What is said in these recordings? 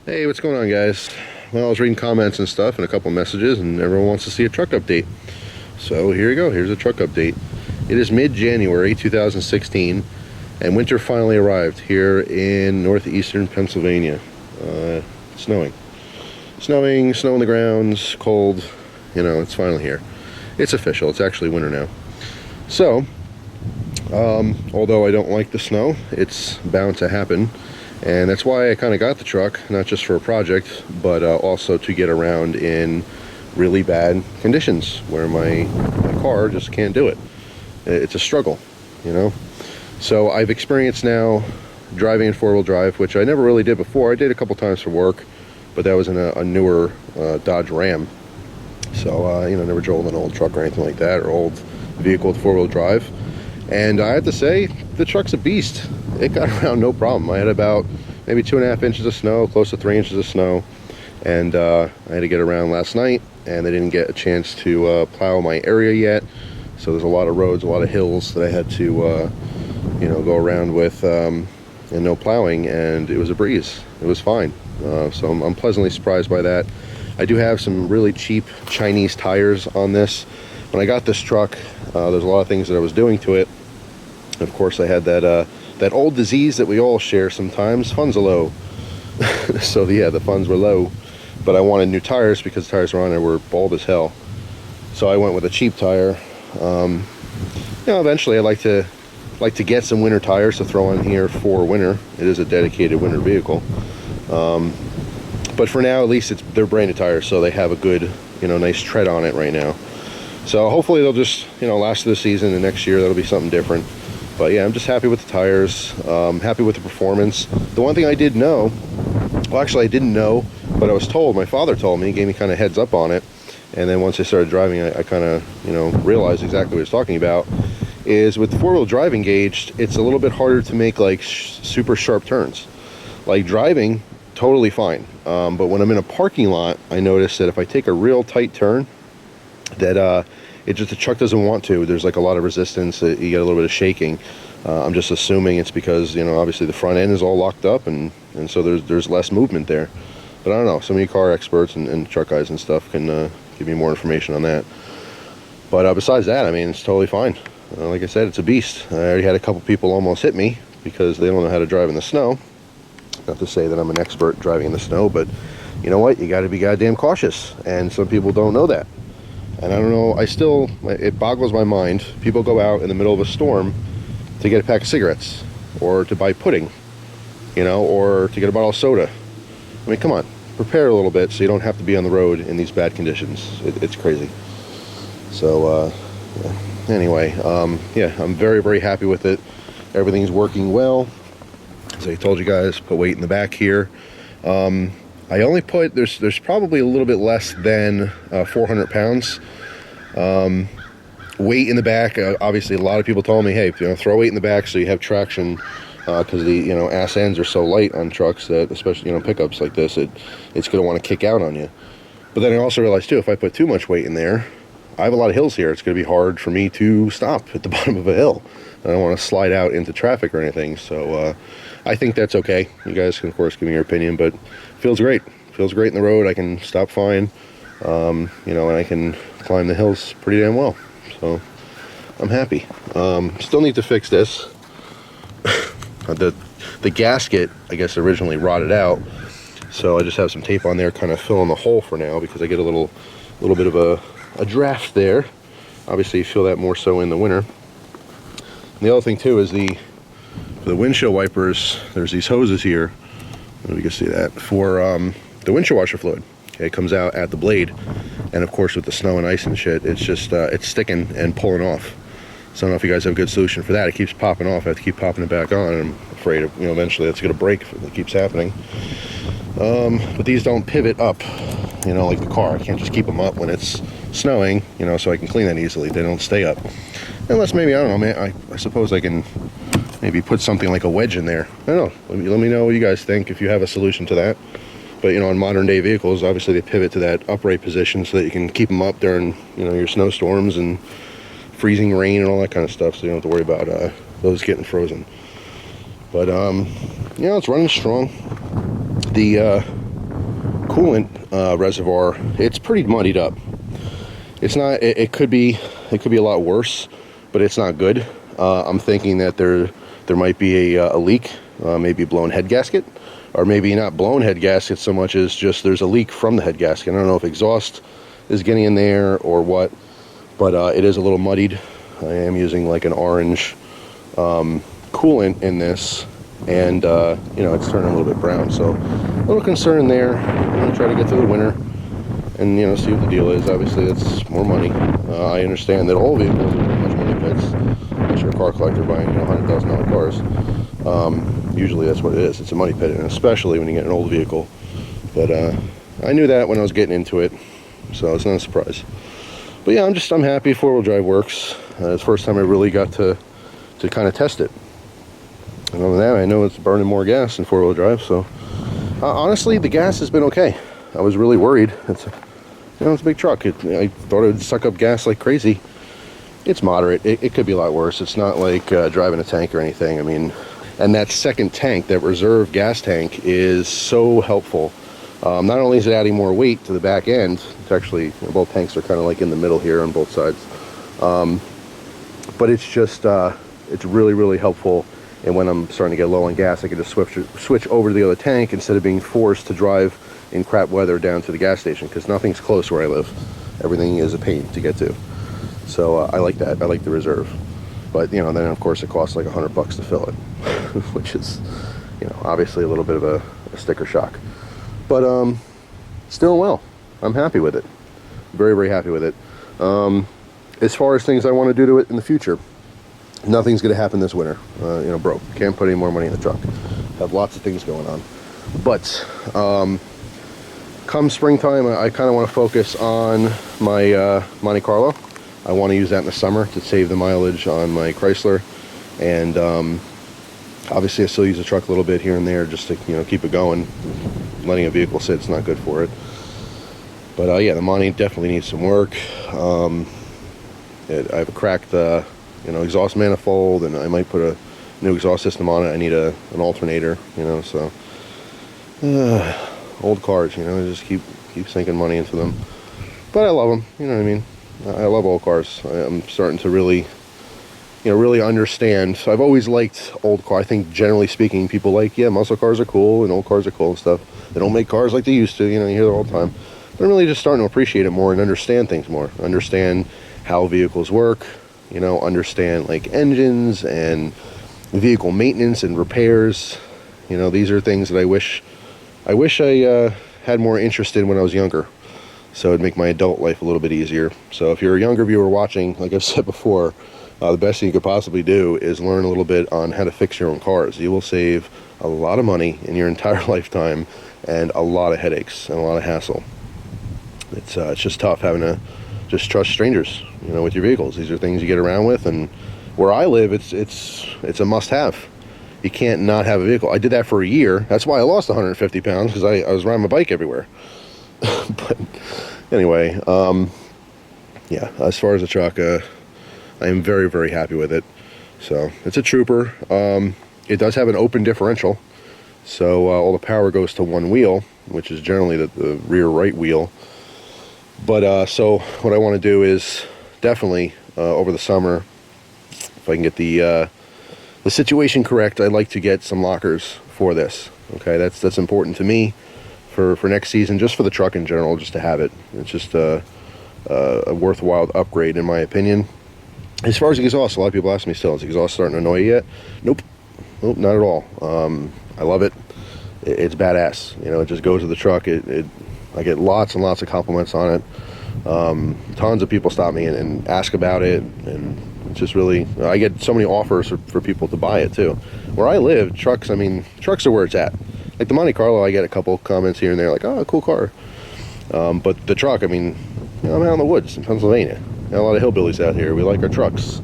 Hey, what's going on, guys? Well, I was reading comments and stuff and a couple messages, and everyone wants to see a truck update. So here you go. Here's a truck update. It is mid-January 2016, and winter finally arrived here in northeastern Pennsylvania. Snowing. Snowing, snow on the grounds, cold. You know, it's finally here. It's official. It's actually winter now. So, although I don't like the snow, it's bound to happen. And that's why I kind of got the truck, not just for a project, but also to get around in really bad conditions where my car just can't do it. It's a struggle, you know. So I've experienced now driving in four-wheel drive, which I never really did before. I did a couple times for work, but that was in a newer Dodge Ram. So, you know, never drove an old truck or anything like that, or old vehicle with four-wheel drive. And I have to say, the truck's a beast. It got around no problem. I had about maybe 2.5 inches of snow, close to 3 inches of snow, and I had to get around last night, and I didn't get a chance to plow my area yet. So there's a lot of roads, a lot of hills that I had to, you know, go around with, and no plowing, and it was a breeze. It was fine. So I'm pleasantly surprised by that. I do have some really cheap Chinese tires on this. When I got this truck, there's a lot of things that I was doing to it. Of course, I had that old disease that we all share sometimes. Funds are low. So yeah, the funds were low, but I wanted new tires because the tires were on there were bald as hell. So I went with a cheap tire. You know, eventually I'd like to get some winter tires to throw on here for winter. It is a dedicated winter vehicle. But for now, at least they're branded tires, so they have a good, you know, nice tread on it right now. So hopefully they'll just, you know, last the season, and next year that'll be something different. But yeah, I'm just happy with the tires, happy with the performance. The one thing I did know, well, actually I didn't know, but I was told, my father told me, he gave me kind of heads up on it. And then once I started driving, I kind of, you know, realized exactly what he was talking about, is with four-wheel drive engaged, it's a little bit harder to make like super sharp turns. Like driving, totally fine. But when I'm in a parking lot, I notice that if I take a real tight turn, that the truck doesn't want to. There's like a lot of resistance. You get a little bit of shaking. I'm just assuming it's because, you know, obviously the front end is all locked up, and so there's less movement there. But I don't know. Some of you car experts and truck guys and stuff can give me more information on that. But besides that, I mean, it's totally fine. Like I said, it's a beast. I already had a couple people almost hit me because they don't know how to drive in the snow. Not to say that I'm an expert driving in the snow, but you know what? You got to be goddamn cautious, and some people don't know that. And I don't know, it boggles my mind. People go out in the middle of a storm to get a pack of cigarettes, or to buy pudding, you know, or to get a bottle of soda. I mean, come on, prepare a little bit so you don't have to be on the road in these bad conditions. It's crazy. So, yeah. Anyway, yeah, I'm very, very happy with it. Everything's working well. As I told you guys, put weight in the back here. I only put, there's probably a little bit less than 400 pounds weight in the back. Obviously, a lot of people told me, hey, you know, throw weight in the back so you have traction, because the, you know, ass ends are so light on trucks that, especially, you know, pickups like this, it's going to want to kick out on you. But then I also realized too, if I put too much weight in there, I have a lot of hills here. It's going to be hard for me to stop at the bottom of a hill. I don't want to slide out into traffic or anything. So I think that's okay. You guys can, of course, give me your opinion, but feels great. Feels great in the road. I can stop fine, you know, and I can climb the hills pretty damn well. So I'm happy. Still need to fix this. The gasket, I guess, originally rotted out, so I just have some tape on there, kind of filling the hole for now, because I get a little bit of a draft there. Obviously, you feel that more so in the winter. And the other thing too is for the windshield wipers, there's these hoses here. You can see that for the windshield washer fluid. Okay, it comes out at the blade, and of course with the snow and ice and shit, it's just it's sticking and pulling off. So I don't know if you guys have a good solution for that. It keeps popping off. I have to keep popping it back on, and I'm afraid of, you know, eventually that's going to break if it keeps happening. But these don't pivot up, you know, like the car. I can't just keep them up when it's snowing, you know, so I can clean that easily. They don't stay up. Unless maybe, I don't know, man, I suppose I can maybe put something like a wedge in there. I don't know. Let me know what you guys think, if you have a solution to that. But, you know, in modern day vehicles, obviously they pivot to that upright position so that you can keep them up during, you know, your snowstorms and freezing rain and all that kind of stuff, so you don't have to worry about those getting frozen. But you know, it's running strong. The coolant reservoir, it's pretty muddied up. It's not, it could be a lot worse, but it's not good. I'm thinking that there might be a leak, maybe a blown head gasket, or maybe not blown head gasket so much as just there's a leak from the head gasket. I don't know if exhaust is getting in there or what, but it is a little muddied. I am using like an orange coolant in this, and you know, it's turning a little bit brown, so a little concern there. I'm going to try to get through the winter and, you know, see what the deal is. Obviously that's more money. I understand that all vehicles are pretty much money pits unless you're a car collector buying, you know, $100,000 cars. Usually that's what it is. It's a money pit, and especially when you get an old vehicle. But I knew that when I was getting into it, so it's not a surprise. But yeah, I'm happy four-wheel drive works. It's the first time I really got to kind of test it. And other than that, I know it's burning more gas than four-wheel drive, so honestly, the gas has been okay. I was really worried. It's a big truck. I thought it would suck up gas like crazy. It's moderate. It could be a lot worse. It's not like driving a tank or anything. I mean, and that second tank, that reserve gas tank, is so helpful. Not only is it adding more weight to the back end, it's actually, you know, both tanks are kind of like in the middle here on both sides. But it's just, it's really, really helpful. And when I'm starting to get low on gas, I can just switch over to the other tank instead of being forced to drive in crap weather down to the gas station, because nothing's close where I live. Everything is a pain to get to. So I like that. I like the reserve. But, you know, then of course it costs like $100 to fill it, which is, you know, obviously a little bit of a sticker shock. But still, well, I'm happy with it. Very, very happy with it. As far as things I want to do to it in the future, nothing's going to happen this winter. You know, broke. Can't put any more money in the truck. Have lots of things going on. But come springtime, I kind of want to focus on my Monte Carlo. I want to use that in the summer to save the mileage on my Chrysler. And obviously I still use the truck a little bit here and there just to, you know, keep it going. Letting a vehicle sit is not good for it. But yeah, the Monte definitely needs some work. I have a cracked you know, exhaust manifold, and I might put a new exhaust system on it. I need an alternator, you know, so old cars, you know, I just keep sinking money into them. But I love them, you know what I mean? I love old cars. I'm starting to really, you know, really understand. So I've always liked old cars. I think generally speaking, people like, yeah, muscle cars are cool and old cars are cool and stuff. They don't make cars like they used to, you know, you hear that all the time. But I'm really just starting to appreciate it more and understand things more. Understand how vehicles work, you know, understand like engines and vehicle maintenance and repairs. You know, these are things that I wish I had more interest in when I was younger. So it'd make my adult life a little bit easier. So if you're a younger viewer watching, like I've said before, the best thing you could possibly do is learn a little bit on how to fix your own cars. You will save a lot of money in your entire lifetime and a lot of headaches and a lot of hassle. It's just tough having to just trust strangers, you know, with your vehicles. These are things you get around with, and where I live, it's a must-have. You can't not have a vehicle. I did that for a year. That's why I lost 150 pounds, because I was riding my bike everywhere. But anyway, yeah, as far as the truck, I am very, very happy with it. So it's a trooper. It does have an open differential, so all the power goes to one wheel, which is generally the rear right wheel. But so what I want to do is definitely over the summer, if I can get the situation correct, I'd like to get some lockers for this. Okay, that's important to me for next season, just for the truck in general, just to have it. It's just a worthwhile upgrade in my opinion. As far as exhaust, a lot of people ask me still, is exhaust starting to annoy you yet? Nope, not at all. I love it. It's badass. You know, it just goes to the truck. I get lots and lots of compliments on it. Tons of people stop me and ask about it, and it's just really, I get so many offers for people to buy it too. Where I live, trucks are where it's at. Like the Monte Carlo, I get a couple comments here and there like, oh, cool car. But the truck, I mean, you know, I'm out in the woods in Pennsylvania. Got a lot of hillbillies out here. We like our trucks.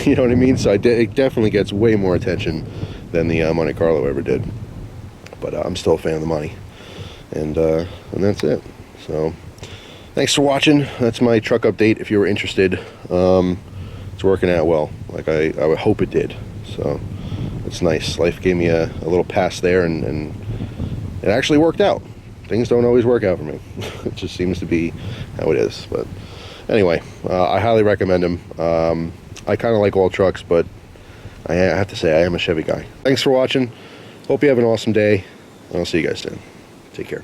You know what I mean? So it definitely gets way more attention than the Monte Carlo ever did. But I'm still a fan of the Monte. And that's it. So thanks for watching. That's my truck update if you were interested. It's working out well, like I would hope it did. So it's nice. Life gave me a little pass there, and it actually worked out. things don't always work out for me. It just seems to be how it is. But anyway, I highly recommend them. I kind of like all trucks, but I have to say I am a Chevy guy. Thanks for watching. Hope you have an awesome day. I'll see you guys soon. Take care.